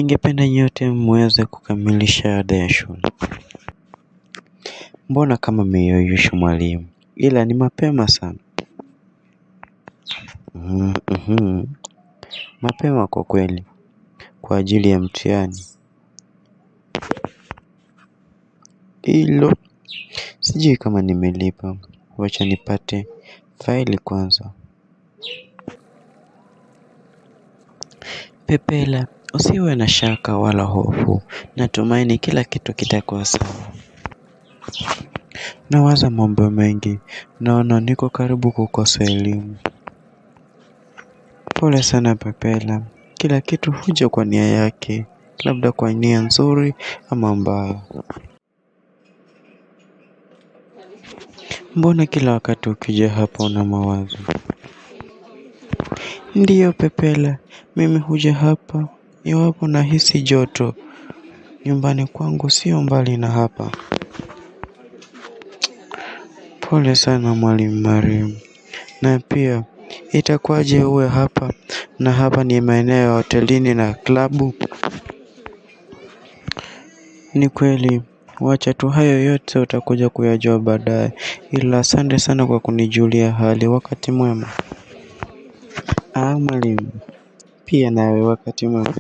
Ningependa nyote muweze kukamilisha ada ya shule. Mbona kama mmeyeyusha mwalimu? Ila ni mapema sana. Mapema kwa kweli. Kwa ajili ya mtihani. Hilo sijui kama nimelipa. Wacha nipate faili kwanza. Pepela, usiwe na shaka wala hofu. Natumaini kila kitu kitakuwa sawa. Nawaza mambo mengi. Naona niko karibu kukosa elimu. Pole sana Pepela. Kila kitu huja kwa nia yake. Labda kwa nia nzuri ama mbaya. Mbona kila wakati ukija hapa una mawazo? Ndiyo Pepela, mimi huja hapa iwapo nahisi joto. Nyumbani kwangu sio mbali na hapa. Pole sana mwalimu Mariam. Na pia itakuwaje uwe hapa na hapa ni maeneo ya hotelini na klabu? Ni kweli, wacha tu hayo yote utakuja kuyajua baadaye, ila asante sana kwa kunijulia hali. Wakati mwema. Mwalimu, pia nawe wakati mwema.